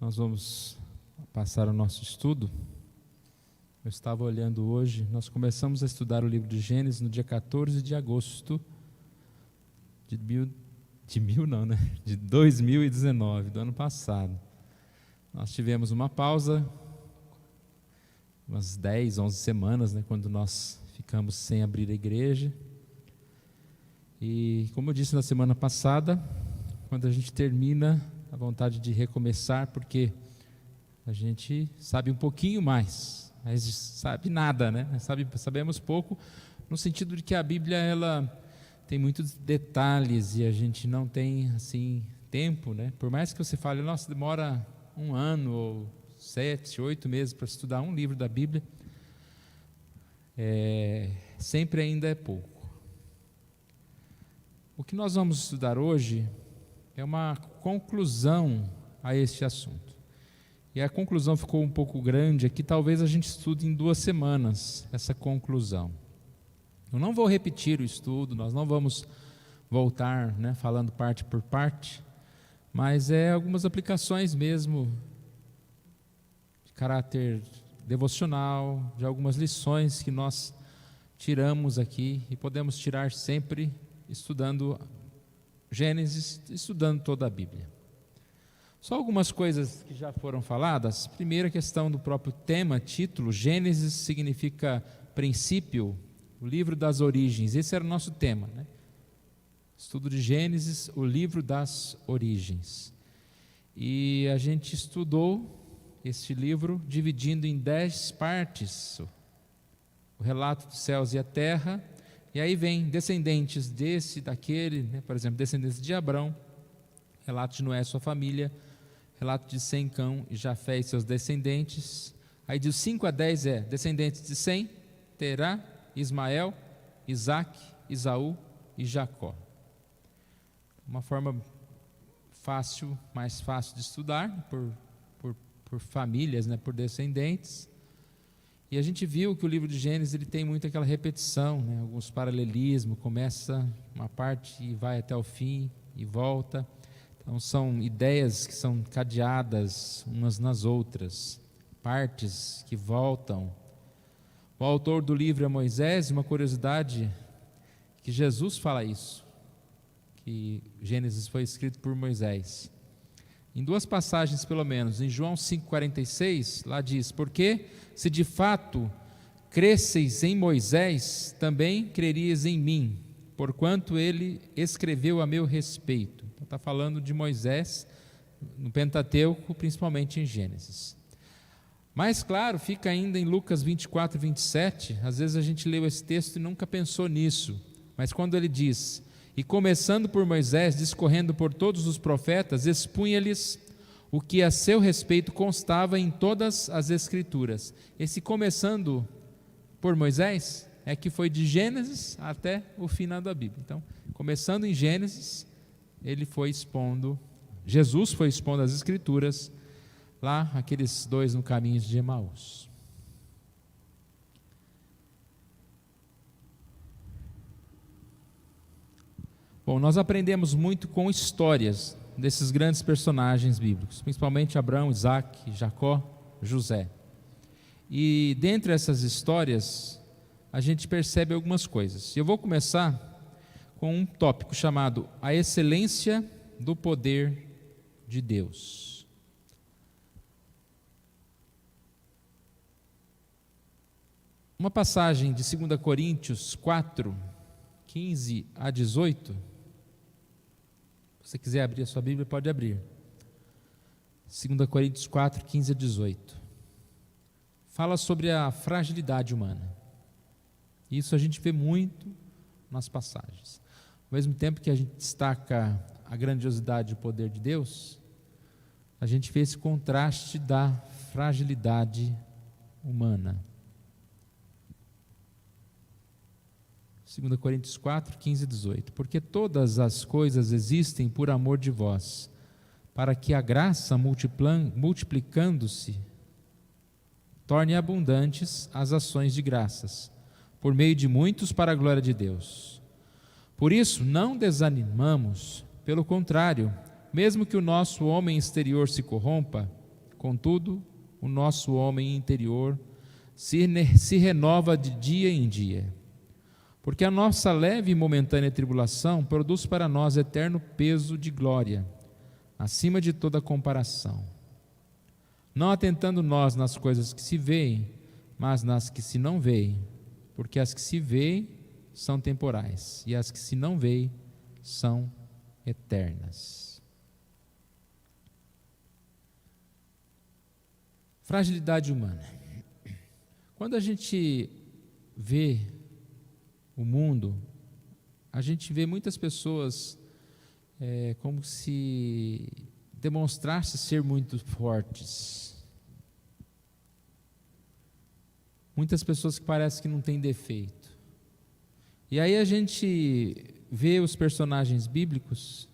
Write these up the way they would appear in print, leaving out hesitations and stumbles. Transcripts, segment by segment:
Nós vamos passar o nosso estudo. Eu estava olhando hoje, nós começamos a estudar o livro de Gênesis no dia 14 de agosto de 2019, do ano passado. Nós tivemos uma pausa, umas 10, 11 semanas, quando nós ficamos sem abrir a igreja. E como eu disse na semana passada, quando a gente termina, a vontade de recomeçar, porque a gente sabe um pouquinho mais, mas sabe nada, sabemos pouco, no sentido de que a Bíblia ela tem muitos detalhes e a gente não tem assim tempo, Por mais que você fale, nossa, demora 1 ano ou 7, 8 meses para estudar um livro da Bíblia, sempre ainda é pouco. O que nós vamos estudar hoje é uma conclusão a este assunto. E a conclusão ficou um pouco grande aqui, talvez a gente estude em 2 semanas essa conclusão. Eu não vou repetir o estudo, nós não vamos voltar, falando parte por parte, mas algumas aplicações mesmo de caráter devocional, de algumas lições que nós tiramos aqui e podemos tirar sempre estudando Gênesis, estudando toda a Bíblia. Só algumas coisas que já foram faladas. Primeira questão do próprio tema, título, Gênesis significa princípio, o livro das origens. Esse era o nosso tema, Estudo de Gênesis, o livro das origens. E a gente estudou este livro dividindo em 10 partes, o relato dos céus e a terra, e aí vem descendentes desse, daquele, por exemplo, descendentes de Abrão, relato de Noé e sua família, relato de Sem, Cão e Jafé e seus descendentes. Aí de 5 a 10 descendentes de Sem, Terá, Ismael, Isaque, Esaú e Jacó. Uma forma fácil, mais fácil de estudar, por famílias, por descendentes. E a gente viu que o livro de Gênesis ele tem muito aquela repetição, alguns paralelismos, começa uma parte e vai até o fim e volta. Então são ideias que são cadeadas umas nas outras, partes que voltam. O autor do livro é Moisés, e uma curiosidade, que Jesus fala isso, que Gênesis foi escrito por Moisés. Em 2 passagens pelo menos, em João 5,46, lá diz, porque se de fato cresceis em Moisés, também crerias em mim, porquanto ele escreveu a meu respeito. Então está falando de Moisés no Pentateuco, principalmente em Gênesis. Mais claro, fica ainda em Lucas 24, 27, às vezes a gente leu esse texto e nunca pensou nisso, mas quando ele diz, e começando por Moisés, discorrendo por todos os profetas, expunha-lhes o que a seu respeito constava em todas as Escrituras. Esse começando por Moisés é que foi de Gênesis até o final da Bíblia. Então, começando em Gênesis, Jesus foi expondo as Escrituras, lá aqueles 2 no caminho de Emaús. Bom, nós aprendemos muito com histórias desses grandes personagens bíblicos, principalmente Abraão, Isaque, Jacó, José. E dentre essas histórias, a gente percebe algumas coisas. Eu vou começar com um tópico chamado A Excelência do Poder de Deus. Uma passagem de 2 Coríntios 4, 15 a 18, se você quiser abrir a sua Bíblia, pode abrir. 2 Coríntios 4, 15 a 18. Fala sobre a fragilidade humana. Isso a gente vê muito nas passagens. Ao mesmo tempo que a gente destaca a grandiosidade e o poder de Deus, a gente vê esse contraste da fragilidade humana. 2 Coríntios 4, 15 e 18. Porque todas as coisas existem por amor de vós, para que a graça, multiplicando-se, torne abundantes as ações de graças, por meio de muitos para a glória de Deus. Por isso, não desanimamos, pelo contrário, mesmo que o nosso homem exterior se corrompa, Contudo, o nosso homem interior se renova de dia em dia, porque a nossa leve e momentânea tribulação produz para nós eterno peso de glória, acima de toda comparação. Não atentando nós nas coisas que se veem, mas nas que se não veem, porque as que se veem são temporais, e as que se não veem são eternas. Fragilidade humana. Quando a gente vê o mundo, a gente vê muitas pessoas como se demonstrasse ser muito fortes. Muitas pessoas que parecem que não têm defeito. E aí a gente vê os personagens bíblicos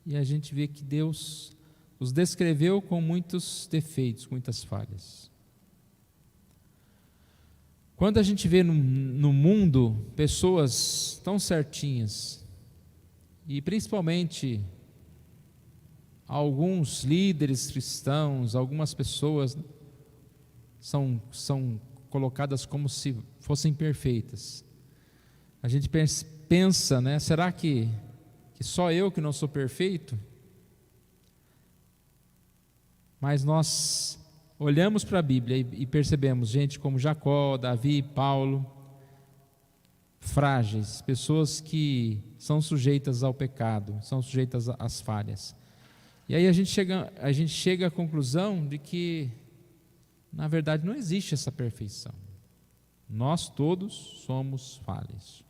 e a gente vê que Deus os descreveu com muitos defeitos, muitas falhas. Quando a gente vê no mundo pessoas tão certinhas, e principalmente alguns líderes cristãos, algumas pessoas são colocadas como se fossem perfeitas. A gente pensa, né? Será que só eu que não sou perfeito? Mas nós olhamos para a Bíblia e percebemos gente como Jacó, Davi, Paulo, frágeis, pessoas que são sujeitas ao pecado, são sujeitas às falhas. E aí a gente chega à conclusão de que, na verdade, não existe essa perfeição. Nós todos somos falhos.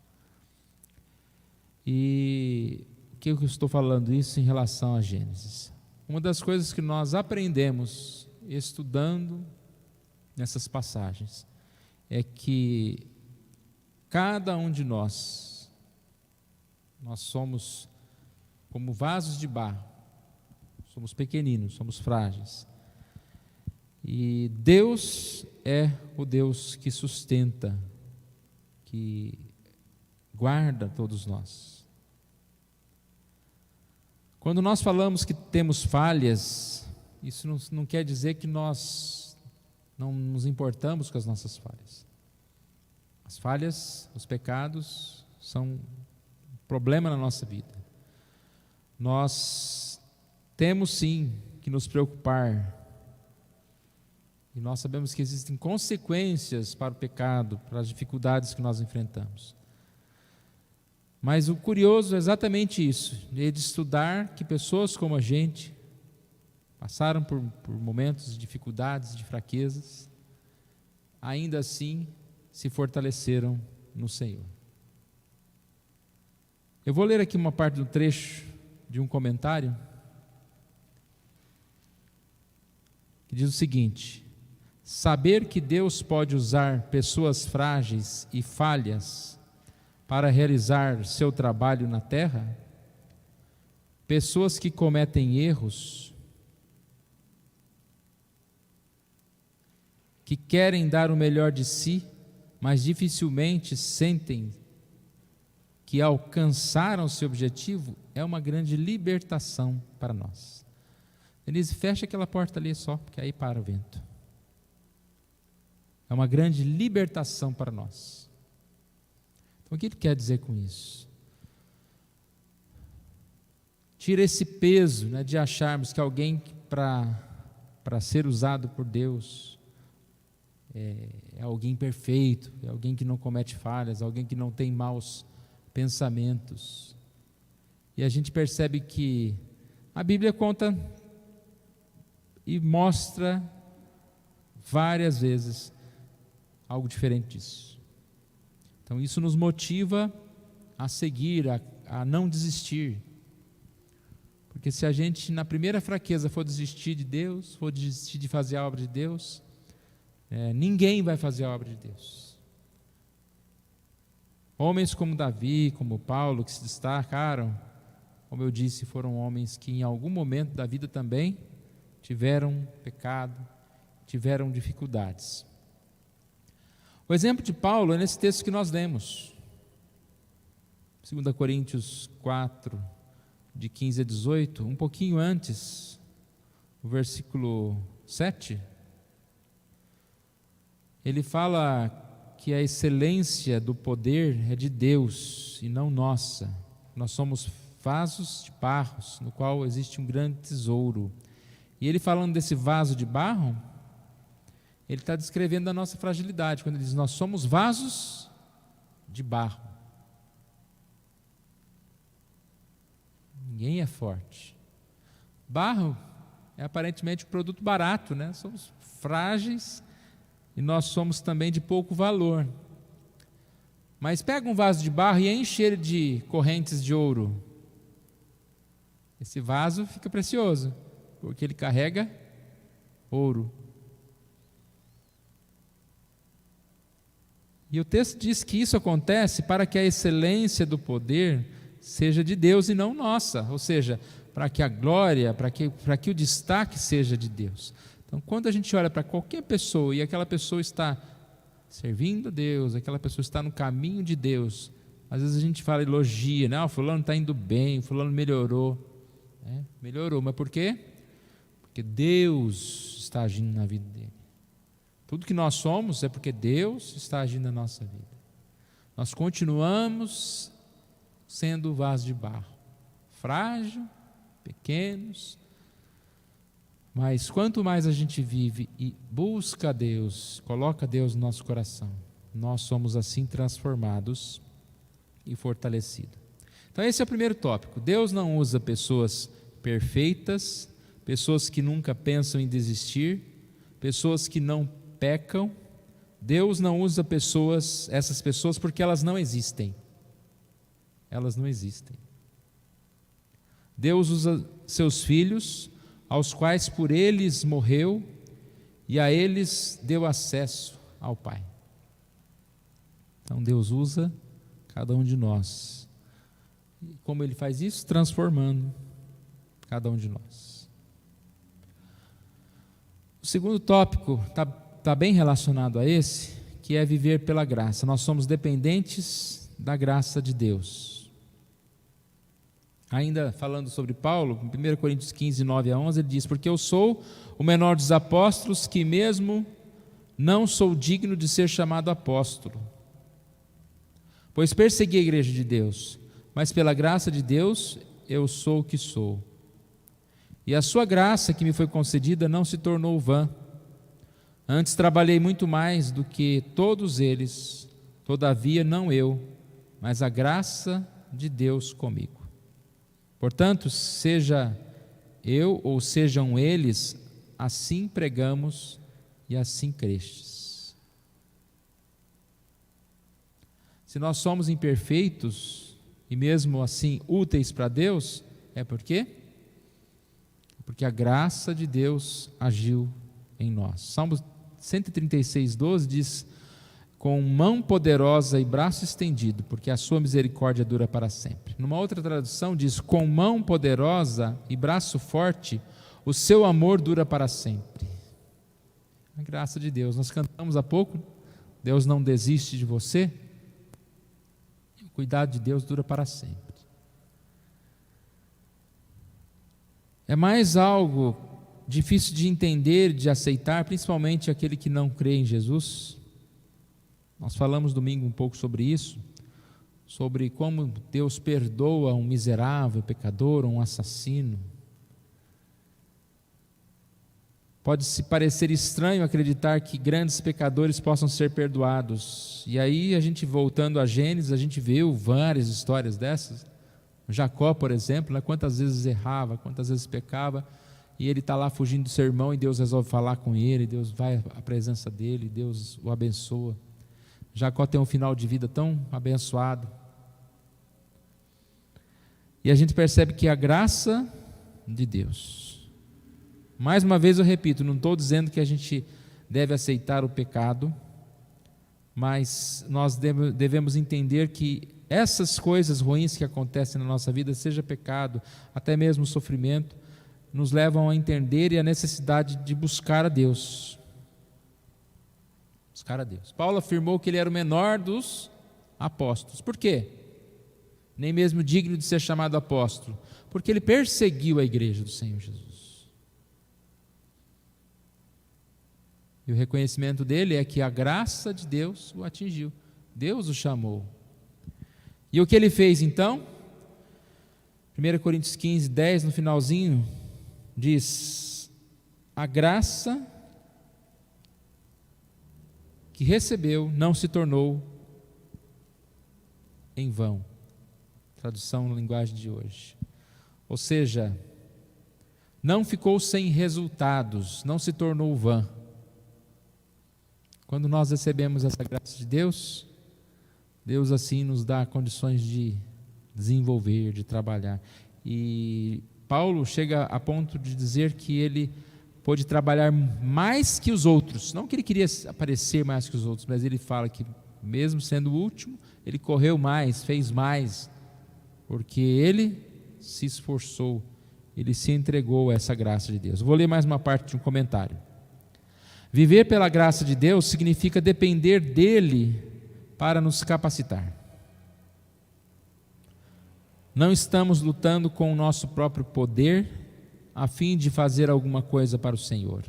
E o que eu estou falando isso em relação a Gênesis? Uma das coisas que nós aprendemos estudando nessas passagens é que cada um de nós somos como vasos de barro, somos pequeninos, somos frágeis, e Deus é o Deus que sustenta, que guarda todos nós. Quando nós falamos que temos falhas, isso não quer dizer que nós não nos importamos com as nossas falhas. As falhas, os pecados são um problema na nossa vida. Nós temos sim que nos preocupar, e nós sabemos que existem consequências para o pecado, para as dificuldades que nós enfrentamos. Mas o curioso é exatamente isso, de estudar que pessoas como a gente passaram por momentos de dificuldades, de fraquezas, ainda assim se fortaleceram no Senhor. Eu vou ler aqui uma parte do trecho de um comentário que diz o seguinte: saber que Deus pode usar pessoas frágeis e falhas para realizar seu trabalho na terra, pessoas que cometem erros, que querem dar o melhor de si, mas dificilmente sentem que alcançaram seu objetivo, é uma grande libertação para nós. Denise, fecha aquela porta ali só, porque aí para o vento. É uma grande libertação para nós. Então, o que ele quer dizer com isso? Tira esse peso, né, de acharmos que alguém para ser usado por Deus é alguém perfeito, é alguém que não comete falhas, alguém que não tem maus pensamentos. E a gente percebe que a Bíblia conta e mostra várias vezes algo diferente disso. Então isso nos motiva a seguir, a não desistir. Porque se a gente na primeira fraqueza for desistir de Deus, for desistir de fazer a obra de Deus, ninguém vai fazer a obra de Deus. Homens como Davi, como Paulo, que se destacaram, como eu disse, foram homens que em algum momento da vida também tiveram pecado, tiveram dificuldades. O exemplo de Paulo é nesse texto que nós lemos, 2 Coríntios 4, de 15 a 18, um pouquinho antes, o versículo 7, ele fala que a excelência do poder é de Deus e não nossa. Nós somos vasos de barro, no qual existe um grande tesouro. E ele falando desse vaso de barro, ele está descrevendo a nossa fragilidade, quando ele diz, nós somos vasos de barro. Ninguém é forte. Barro é aparentemente um produto barato, né? Somos frágeis e nós somos também de pouco valor. Mas pega um vaso de barro e enche ele de correntes de ouro. Esse vaso fica precioso, porque ele carrega ouro. E o texto diz que isso acontece para que a excelência do poder seja de Deus e não nossa, ou seja, para que a glória, para que o destaque seja de Deus. Então, quando a gente olha para qualquer pessoa e aquela pessoa está servindo a Deus, aquela pessoa está no caminho de Deus, às vezes a gente fala, elogia, né? Fulano está indo bem, fulano melhorou. Melhorou, mas por quê? Porque Deus está agindo na vida dele. Tudo que nós somos é porque Deus está agindo na nossa vida. Nós continuamos sendo vaso de barro, frágil, pequenos, mas quanto mais a gente vive e busca a Deus, coloca Deus no nosso coração, nós somos assim transformados e fortalecidos. Então esse é o primeiro tópico. Deus não usa pessoas perfeitas, pessoas que nunca pensam em desistir, pessoas que não pecam. Deus não usa essas pessoas porque elas não existem. Elas não existem. Deus usa seus filhos, aos quais por eles morreu e a eles deu acesso ao Pai. Então Deus usa cada um de nós. E como Ele faz isso? Transformando cada um de nós. O segundo tópico está bem relacionado a esse, que é viver pela graça. Nós somos dependentes da graça de Deus. Ainda falando sobre Paulo, em 1 Coríntios 15, 9 a 11, ele diz, porque eu sou o menor dos apóstolos, que mesmo não sou digno de ser chamado apóstolo, pois persegui a igreja de Deus, mas pela graça de Deus eu sou o que sou. E a sua graça que me foi concedida não se tornou vã. Antes trabalhei muito mais do que todos eles, todavia não eu, mas a graça de Deus comigo. Portanto, seja eu ou sejam eles, assim pregamos e assim crestes. Se nós somos imperfeitos e mesmo assim úteis para Deus, é por quê? Porque a graça de Deus agiu em nós. Salmo 136, 12 diz, com mão poderosa e braço estendido, porque a sua misericórdia dura para sempre. Numa outra tradução diz, com mão poderosa e braço forte, o seu amor dura para sempre. A graça de Deus. Nós cantamos há pouco, Deus não desiste de você. O cuidado de Deus dura para sempre. É mais algo difícil de entender, de aceitar, principalmente aquele que não crê em Jesus. Nós falamos domingo um pouco sobre isso, sobre como Deus perdoa um miserável pecador, um assassino. Pode-se parecer estranho acreditar que grandes pecadores possam ser perdoados. E aí, a gente voltando a Gênesis, a gente viu várias histórias dessas. Jacó, por exemplo, né, quantas vezes errava, quantas vezes pecava, e ele está lá fugindo do seu irmão, e Deus resolve falar com ele, Deus vai à presença dele, Deus o abençoa. Jacó tem um final de vida tão abençoado. E a gente percebe que a graça de Deus, mais uma vez eu repito, não estou dizendo que a gente deve aceitar o pecado, mas nós devemos entender que essas coisas ruins que acontecem na nossa vida, seja pecado, até mesmo sofrimento, nos levam a entender e a necessidade de buscar a Deus. Buscar a Deus. Paulo afirmou que ele era o menor dos apóstolos. Por quê? Nem mesmo digno de ser chamado apóstolo. Porque ele perseguiu a igreja do Senhor Jesus. E o reconhecimento dele é que a graça de Deus o atingiu. Deus o chamou. E o que ele fez então? 1 Coríntios 15, 10, no finalzinho, diz: a graça que recebeu não se tornou em vão. Tradução na linguagem de hoje. Ou seja, não ficou sem resultados, não se tornou vã. Quando nós recebemos essa graça de Deus, Deus assim nos dá condições de desenvolver, de trabalhar. E Paulo chega a ponto de dizer que ele pôde trabalhar mais que os outros. Não que ele queria aparecer mais que os outros, mas ele fala que mesmo sendo o último, ele correu mais, fez mais, porque ele se esforçou, ele se entregou a essa graça de Deus. Vou ler mais uma parte de um comentário. Viver pela graça de Deus significa depender dele para nos capacitar. Não estamos lutando com o nosso próprio poder a fim de fazer alguma coisa para o Senhor.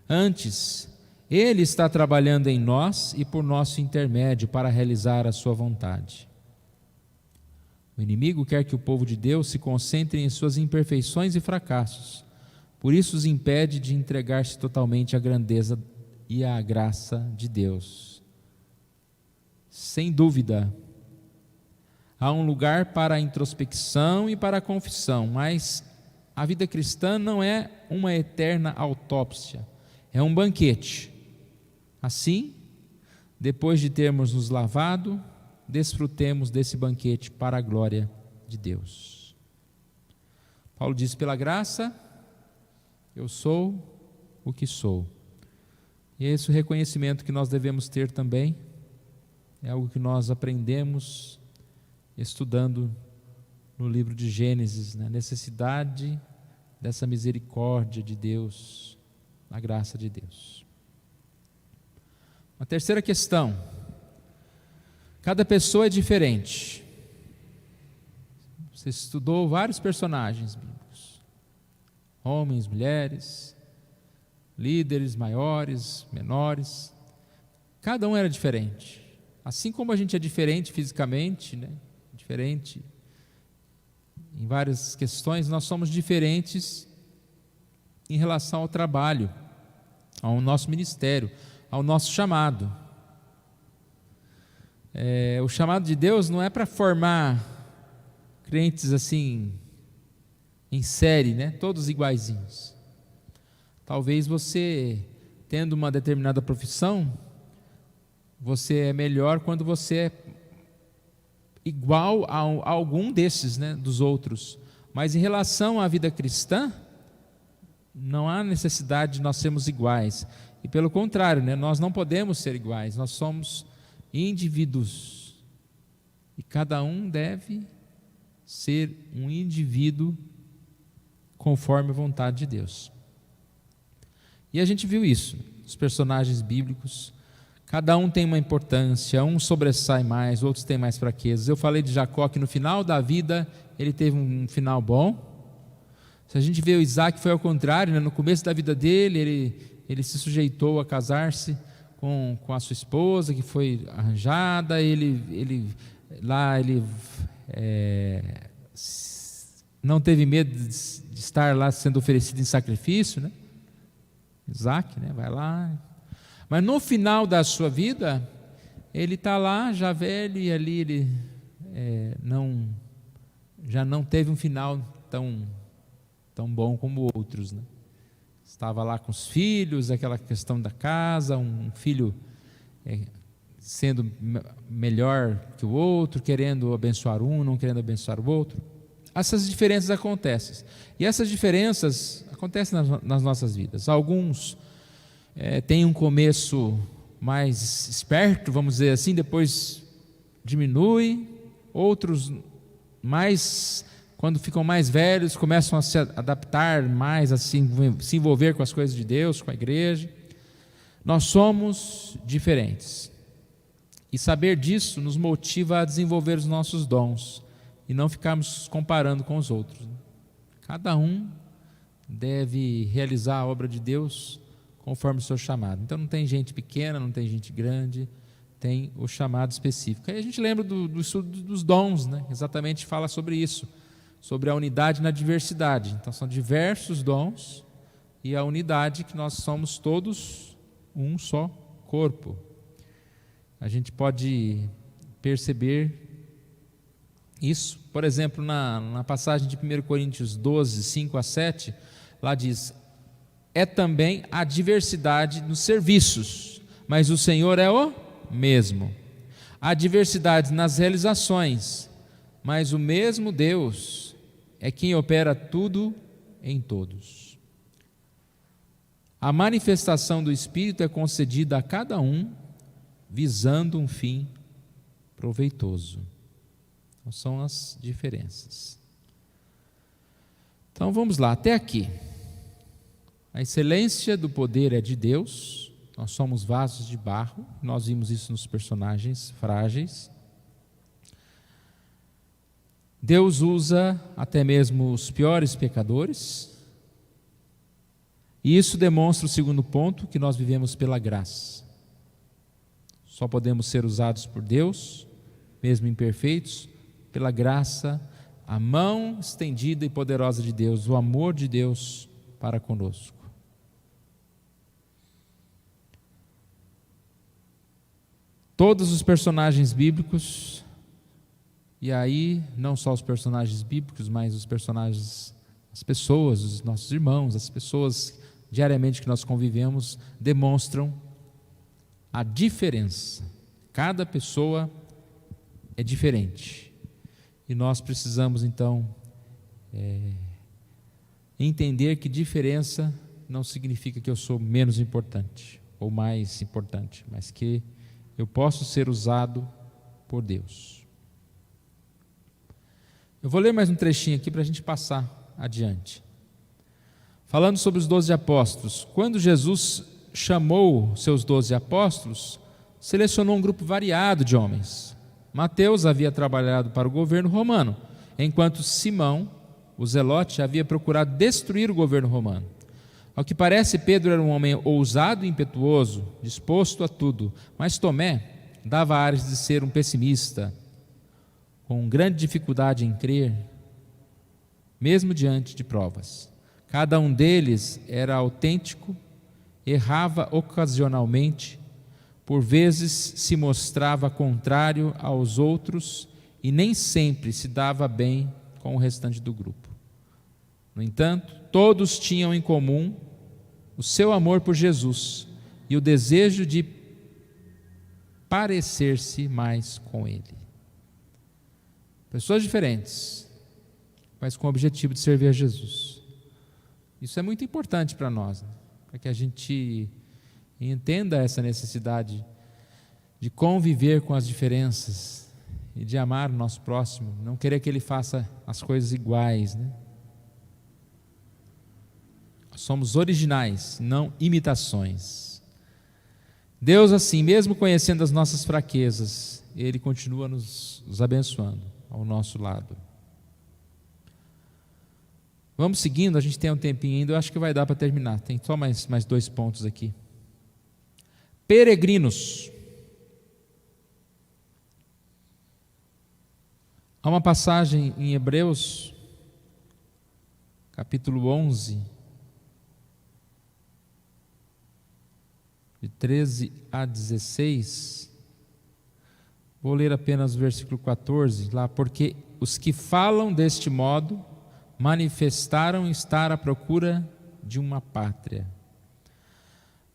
Antes, Ele está trabalhando em nós e por nosso intermédio para realizar a sua vontade. O inimigo quer que o povo de Deus se concentre em suas imperfeições e fracassos. Por isso os impede de entregar-se totalmente à grandeza e à graça de Deus. Sem dúvida, há um lugar para a introspecção e para a confissão, mas a vida cristã não é uma eterna autópsia, é um banquete. Assim, depois de termos nos lavado, desfrutemos desse banquete para a glória de Deus. Paulo diz: pela graça, eu sou o que sou. E esse é o reconhecimento que nós devemos ter também, é algo que nós aprendemos estudando no livro de Gênesis, né? A necessidade dessa misericórdia de Deus, a graça de Deus. Uma terceira questão: cada pessoa é diferente. Você estudou vários personagens bíblicos, homens, mulheres, líderes maiores, menores, cada um era diferente. Assim como a gente é diferente fisicamente, né? Diferente em várias questões, nós somos diferentes em relação ao trabalho, ao nosso ministério, ao nosso chamado. O chamado de Deus não é para formar crentes assim, em série, né? Todos iguaizinhos. Talvez você, tendo uma determinada profissão, você é melhor quando você é igual a algum desses, né, dos outros. Mas em relação à vida cristã, não há necessidade de nós sermos iguais. E pelo contrário, né, nós não podemos ser iguais, nós somos indivíduos. E cada um deve ser um indivíduo conforme a vontade de Deus. E a gente viu isso, os personagens bíblicos, cada um tem uma importância, um sobressai mais, outros têm mais fraquezas. Eu falei de Jacó que no final da vida ele teve um final bom. Se a gente vê o Isaac, foi ao contrário, né? No começo da vida dele, ele se sujeitou a casar-se com a sua esposa, que foi arranjada, ele não teve medo de estar lá sendo oferecido em sacrifício, né? Isaac, né? Vai lá. Mas no final da sua vida, ele está lá, já velho, e ali ele já não teve um final tão bom como outros, né? Estava lá com os filhos, aquela questão da casa, um filho sendo melhor que o outro, querendo abençoar um, não querendo abençoar o outro. Essas diferenças acontecem. E essas diferenças acontecem nas nossas vidas. Alguns têm um começo mais esperto, vamos dizer assim, depois diminui. Outros, quando ficam mais velhos, começam a se adaptar mais, a se envolver com as coisas de Deus, com a igreja. Nós somos diferentes. E saber disso nos motiva a desenvolver os nossos dons e não ficarmos comparando com os outros. Cada um deve realizar a obra de Deus conforme o seu chamado. Então não tem gente pequena, não tem gente grande, tem o chamado específico. Aí a gente lembra do estudo dos dons, né? Exatamente fala sobre isso, sobre a unidade na diversidade. Então são diversos dons e a unidade que nós somos todos um só corpo. A gente pode perceber isso, por exemplo, na passagem de 1 Coríntios 12, 5 a 7, lá diz: é também a diversidade nos serviços, mas o Senhor é o mesmo. Há diversidade nas realizações, mas o mesmo Deus é quem opera tudo em todos. A manifestação do Espírito é concedida a cada um, visando um fim proveitoso. Então, são as diferenças. Então vamos lá, até aqui. A excelência do poder é de Deus, nós somos vasos de barro, nós vimos isso nos personagens frágeis. Deus usa até mesmo os piores pecadores, e isso demonstra o segundo ponto, que nós vivemos pela graça. Só podemos ser usados por Deus, mesmo imperfeitos, pela graça, a mão estendida e poderosa de Deus, o amor de Deus para conosco. Todos os personagens bíblicos, e aí não só os personagens bíblicos, mas os personagens, as pessoas, os nossos irmãos, as pessoas diariamente que nós convivemos, demonstram a diferença. Cada pessoa é diferente. E nós precisamos então entender que diferença não significa que eu sou menos importante ou mais importante, mas que eu posso ser usado por Deus. Eu vou ler mais um trechinho aqui para a gente passar adiante. Falando sobre os 12 apóstolos, quando Jesus chamou seus 12 apóstolos, selecionou um grupo variado de homens. Mateus havia trabalhado para o governo romano, enquanto Simão, o zelote, havia procurado destruir o governo romano. Ao que parece, Pedro era um homem ousado e impetuoso, disposto a tudo, mas Tomé dava ares de ser um pessimista, com grande dificuldade em crer, mesmo diante de provas. Cada um deles era autêntico, errava ocasionalmente, por vezes se mostrava contrário aos outros e nem sempre se dava bem com o restante do grupo. No entanto, todos tinham em comum o seu amor por Jesus e o desejo de parecer-se mais com Ele. Pessoas diferentes, mas com o objetivo de servir a Jesus. Isso é muito importante para nós, né? Para que a gente entenda essa necessidade de conviver com as diferenças e de amar o nosso próximo, não querer que ele faça as coisas iguais, né? Somos originais, não imitações. Deus, assim, mesmo conhecendo as nossas fraquezas, Ele continua nos abençoando ao nosso lado. Vamos seguindo, a gente tem um tempinho ainda, eu acho que vai dar para terminar. Tem só mais 2 pontos aqui. Peregrinos. Há uma passagem em Hebreus, capítulo 11, de 13 a 16, vou ler apenas o versículo 14, lá, porque os que falam deste modo manifestaram estar à procura de uma pátria.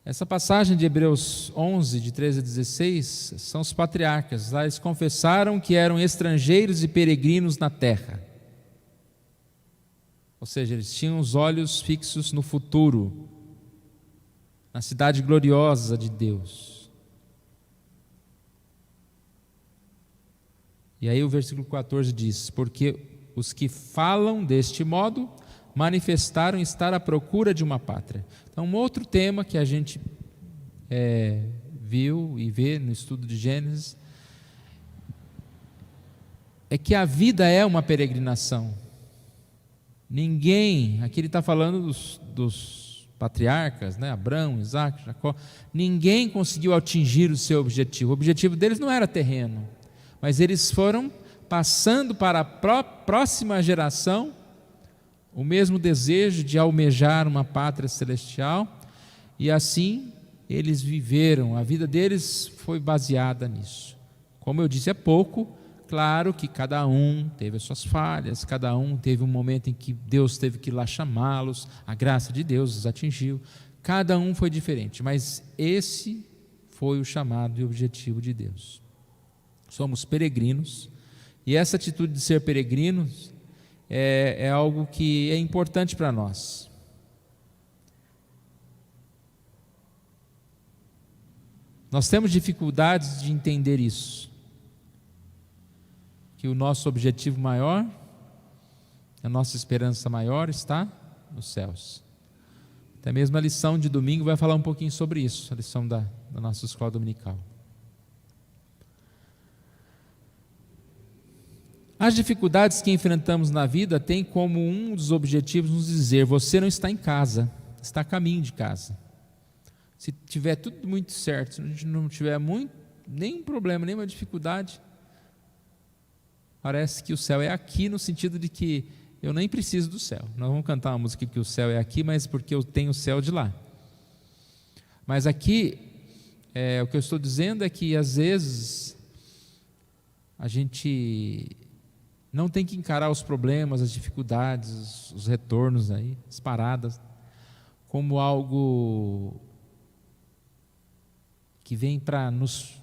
Essa passagem de Hebreus 11, de 13 a 16, são os patriarcas. Lá eles confessaram que eram estrangeiros e peregrinos na terra. Ou seja, eles tinham os olhos fixos no futuro, na cidade gloriosa de Deus. E aí o versículo 14 diz: porque os que falam deste modo manifestaram estar à procura de uma pátria. Então, um outro tema que a gente viu e vê no estudo de Gênesis é que a vida é uma peregrinação. Ninguém, aqui ele está falando dos patriarcas, né? Abraão, Isaac, Jacó, ninguém conseguiu atingir o seu objetivo. O objetivo deles não era terreno, mas eles foram passando para a próxima geração o mesmo desejo de almejar uma pátria celestial, e assim eles viveram, a vida deles foi baseada nisso. Como eu disse há pouco, claro que cada um teve as suas falhas, cada um teve um momento em que Deus teve que ir lá chamá-los, a graça de Deus os atingiu, cada um foi diferente, mas esse foi o chamado e o objetivo de Deus. Somos peregrinos, e essa atitude de ser peregrinos é algo que é importante para nós. Nós temos dificuldades de entender isso, que o nosso objetivo maior, a nossa esperança maior está nos céus. Até mesmo a lição de domingo vai falar um pouquinho sobre isso, a lição da nossa escola dominical. As dificuldades que enfrentamos na vida têm como um dos objetivos nos dizer: você não está em casa, está a caminho de casa. Se tiver tudo muito certo, se não tiver nenhum problema, nenhuma dificuldade, parece que o céu é aqui, no sentido de que eu nem preciso do céu. Nós vamos cantar uma música que o céu é aqui, mas porque eu tenho o céu de lá. Mas aqui, o que eu estou dizendo é que às vezes a gente não tem que encarar os problemas, as dificuldades, os retornos aí, as paradas, como algo que vem para nos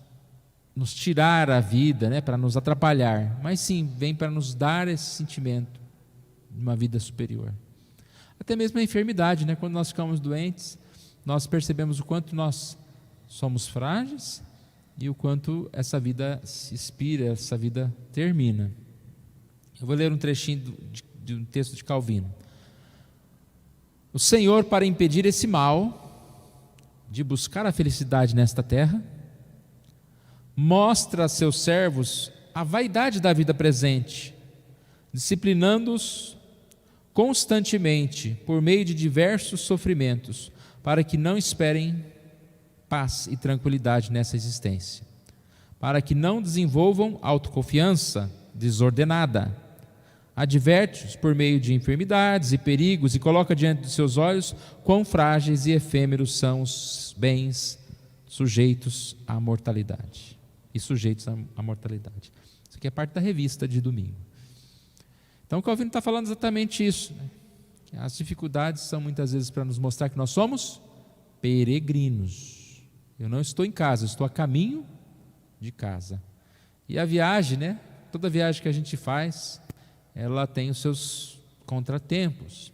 tirar a vida, né, para nos atrapalhar, mas sim, vem para nos dar esse sentimento de uma vida superior. Até mesmo a enfermidade, né, quando nós ficamos doentes, nós percebemos o quanto nós somos frágeis e o quanto essa vida se expira, essa vida termina. Eu vou ler um trechinho de um texto de Calvino. O Senhor, para impedir esse mal de buscar a felicidade nesta terra, mostra a seus servos a vaidade da vida presente, disciplinando-os constantemente por meio de diversos sofrimentos, para que não esperem paz e tranquilidade nessa existência, para que não desenvolvam autoconfiança desordenada. Adverte-os por meio de enfermidades e perigos e coloca diante de seus olhos quão frágeis e efêmeros são os bens sujeitos à mortalidade. Isso aqui é parte da revista de domingo. Então o Calvino está falando exatamente isso, né? As dificuldades são muitas vezes para nos mostrar que nós somos peregrinos. Eu não estou em casa, eu estou a caminho de casa. E a viagem, né? Toda viagem que a gente faz, ela tem os seus contratempos.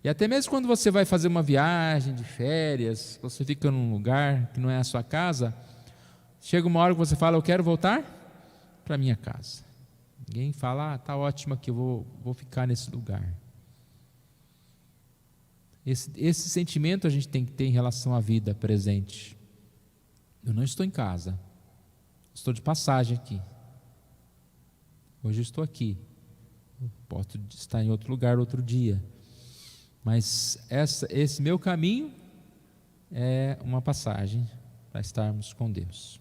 E até mesmo quando você vai fazer uma viagem de férias, você fica num lugar que não é a sua casa, chega uma hora que você fala: eu quero voltar para a minha casa. Ninguém fala: está ótimo aqui, eu vou ficar nesse lugar. Esse sentimento a gente tem que ter em relação à vida presente. Eu não estou em casa, estou de passagem aqui. Hoje eu estou aqui, posso estar em outro lugar outro dia, mas esse meu caminho é uma passagem para estarmos com Deus.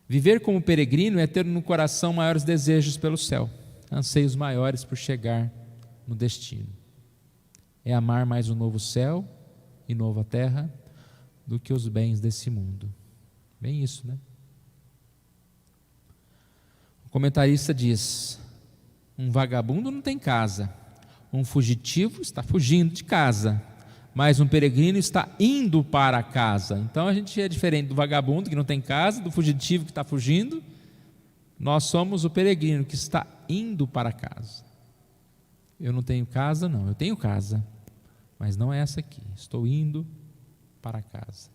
Viver como peregrino é ter no coração maiores desejos pelo céu, anseios maiores por chegar no destino. É amar mais o novo céu e nova terra do que os bens desse mundo. Bem isso, né? O comentarista diz: um vagabundo não tem casa, um fugitivo está fugindo de casa, mas um peregrino está indo para casa. Então a gente é diferente do vagabundo que não tem casa, do fugitivo que está fugindo. Nós somos o peregrino que está indo para casa. Eu não tenho casa, não, eu tenho casa, mas não é essa aqui, estou indo para casa.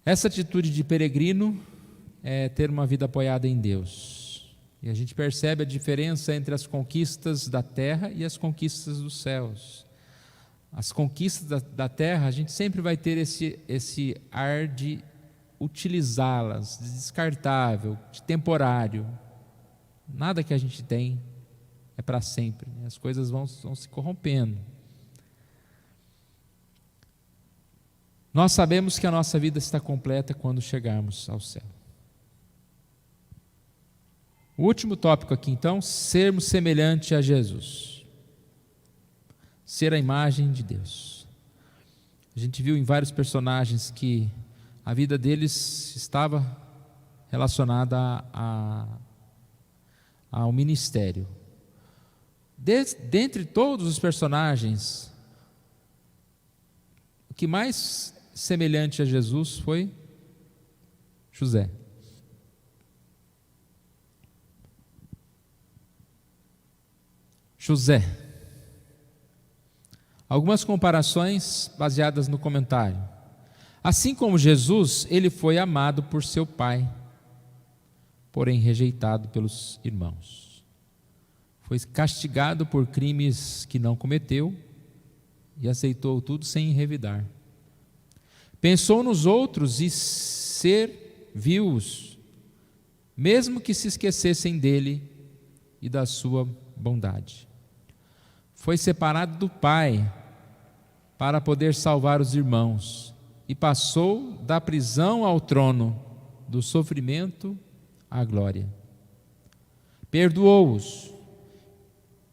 Essa atitude de peregrino é ter uma vida apoiada em Deus. E a gente percebe a diferença entre as conquistas da terra e as conquistas dos céus. As conquistas da terra, a gente sempre vai ter esse ar de utilizá-las, de descartável, de temporário. Nada que a gente tem é para sempre, né? As coisas vão se corrompendo. Nós sabemos que a nossa vida está completa quando chegarmos ao céu. O último tópico aqui, então, sermos semelhante a Jesus. Ser a imagem de Deus. A gente viu em vários personagens que a vida deles estava relacionada ao ministério. Dentre todos os personagens, o que mais semelhante a Jesus foi José. José. Algumas comparações baseadas no comentário. Assim como Jesus, ele foi amado por seu pai, porém rejeitado pelos irmãos. Foi castigado por crimes que não cometeu e aceitou tudo sem revidar. Pensou nos outros e serviu-os, mesmo que se esquecessem dele e da sua bondade. Foi separado do Pai para poder salvar os irmãos e passou da prisão ao trono, do sofrimento à glória. Perdoou-os,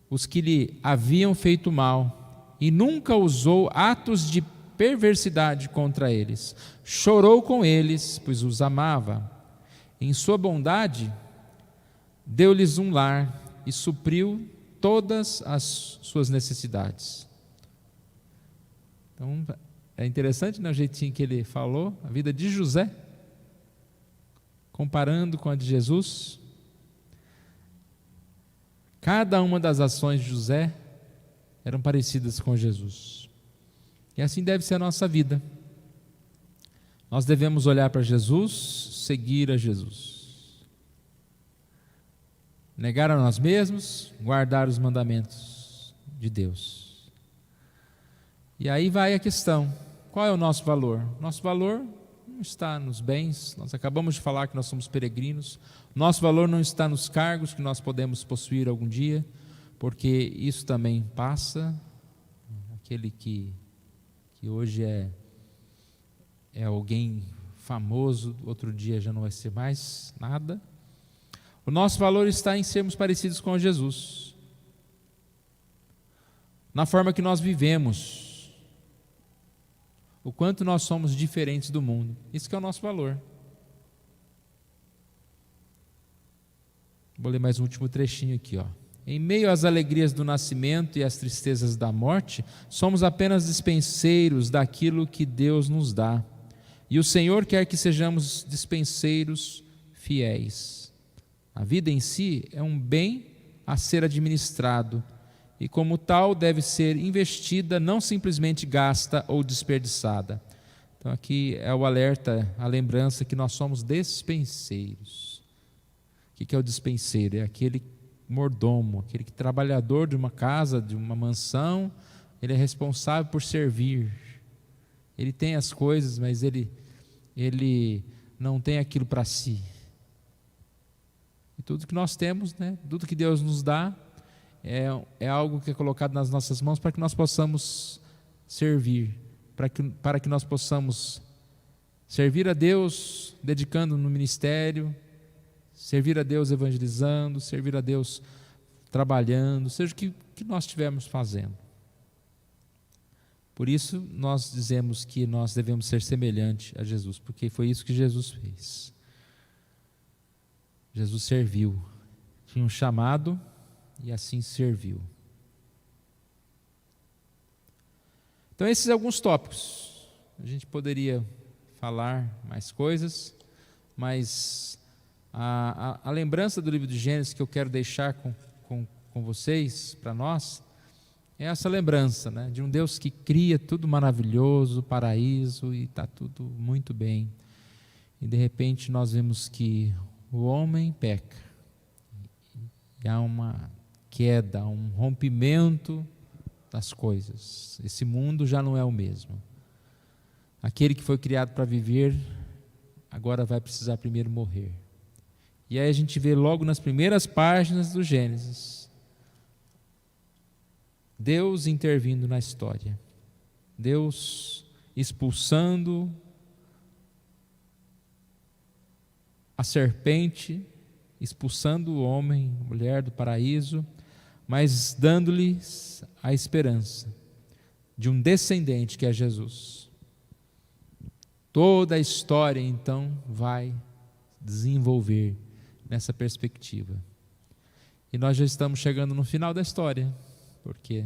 os que lhe haviam feito mal, e nunca usou atos de perversidade contra eles. Chorou com eles, pois os amava. Em sua bondade, deu-lhes um lar e supriu todas as suas necessidades. Então, é interessante, né, o jeitinho que ele falou, a vida de José, comparando com a de Jesus. Cada uma das ações de José eram parecidas com Jesus. E assim deve ser a nossa vida. Nós devemos olhar para Jesus, seguir a Jesus. Negar a nós mesmos, guardar os mandamentos de Deus. E aí vai a questão: qual é o nosso valor? Nosso valor não está nos bens, nós acabamos de falar que nós somos peregrinos. Nosso valor não está nos cargos que nós podemos possuir algum dia, porque isso também passa. Aquele que hoje é alguém famoso, outro dia já não vai ser mais nada. O nosso valor está em sermos parecidos com Jesus, na forma que nós vivemos, o quanto nós somos diferentes do mundo. Isso que é o nosso valor. Vou ler mais um último trechinho aqui, ó. Em meio às alegrias do nascimento e às tristezas da morte, somos apenas dispenseiros daquilo que Deus nos dá. E o Senhor quer que sejamos dispenseiros fiéis. A vida em si é um bem a ser administrado e, como tal, deve ser investida, não simplesmente gasta ou desperdiçada. Então aqui é o alerta, a lembrança que nós somos dispenseiros. O que é o dispenseiro? É aquele mordomo, aquele trabalhador de uma casa, de uma mansão. Ele é responsável por servir. Ele tem as coisas, mas ele não tem aquilo para si. E tudo que nós temos, né, tudo que Deus nos dá, é algo que é colocado nas nossas mãos para que nós possamos servir, para que nós possamos servir a Deus dedicando no ministério, servir a Deus evangelizando, servir a Deus trabalhando, seja o que nós estivermos fazendo. Por isso nós dizemos que nós devemos ser semelhantes a Jesus, porque foi isso que Jesus fez. Jesus serviu, tinha um chamado e assim serviu. Então esses são alguns tópicos. A gente poderia falar mais coisas, mas a lembrança do livro de Gênesis que eu quero deixar com vocês, para nós, é essa lembrança, né, de um Deus que cria tudo maravilhoso, paraíso, e está tudo muito bem. E de repente nós vemos que o homem peca, e há uma queda, um rompimento das coisas. Esse mundo já não é o mesmo. Aquele que foi criado para viver, agora vai precisar primeiro morrer. E aí a gente vê logo nas primeiras páginas do Gênesis, Deus intervindo na história, Deus expulsando a serpente, expulsando o homem, a mulher do paraíso, mas dando-lhes a esperança de um descendente que é Jesus. Toda a história então vai desenvolver nessa perspectiva. E nós já estamos chegando no final da história, porque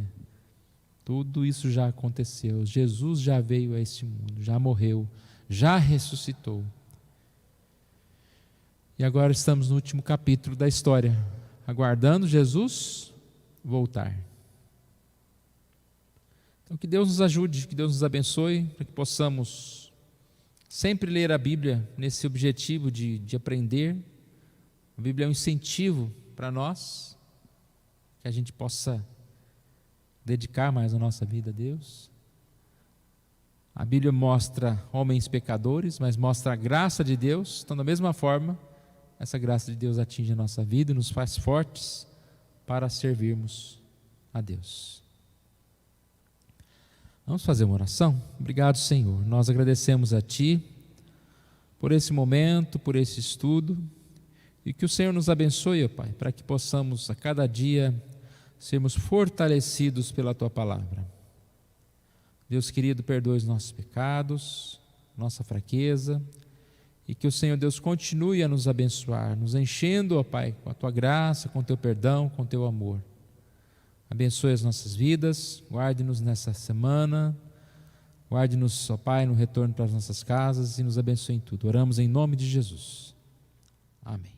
tudo isso já aconteceu. Jesus já veio a este mundo, já morreu, já ressuscitou. E agora estamos no último capítulo da história, aguardando Jesus voltar. Então que Deus nos ajude, que Deus nos abençoe, para que possamos sempre ler a Bíblia nesse objetivo de aprender. A Bíblia é um incentivo para nós, que a gente possa dedicar mais a nossa vida a Deus. A Bíblia mostra homens pecadores, mas mostra a graça de Deus. Então, da mesma forma, essa graça de Deus atinge a nossa vida e nos faz fortes para servirmos a Deus. Vamos fazer uma oração? Obrigado, Senhor. Nós agradecemos a Ti por esse momento, por esse estudo, e que o Senhor nos abençoe, ó Pai, para que possamos a cada dia sermos fortalecidos pela Tua palavra. Deus querido, perdoe os nossos pecados, nossa fraqueza, e que o Senhor Deus continue a nos abençoar, nos enchendo, ó Pai, com a Tua graça, com o Teu perdão, com o Teu amor. Abençoe as nossas vidas, guarde-nos nessa semana, guarde-nos, ó Pai, no retorno para as nossas casas e nos abençoe em tudo. Oramos em nome de Jesus. Amém.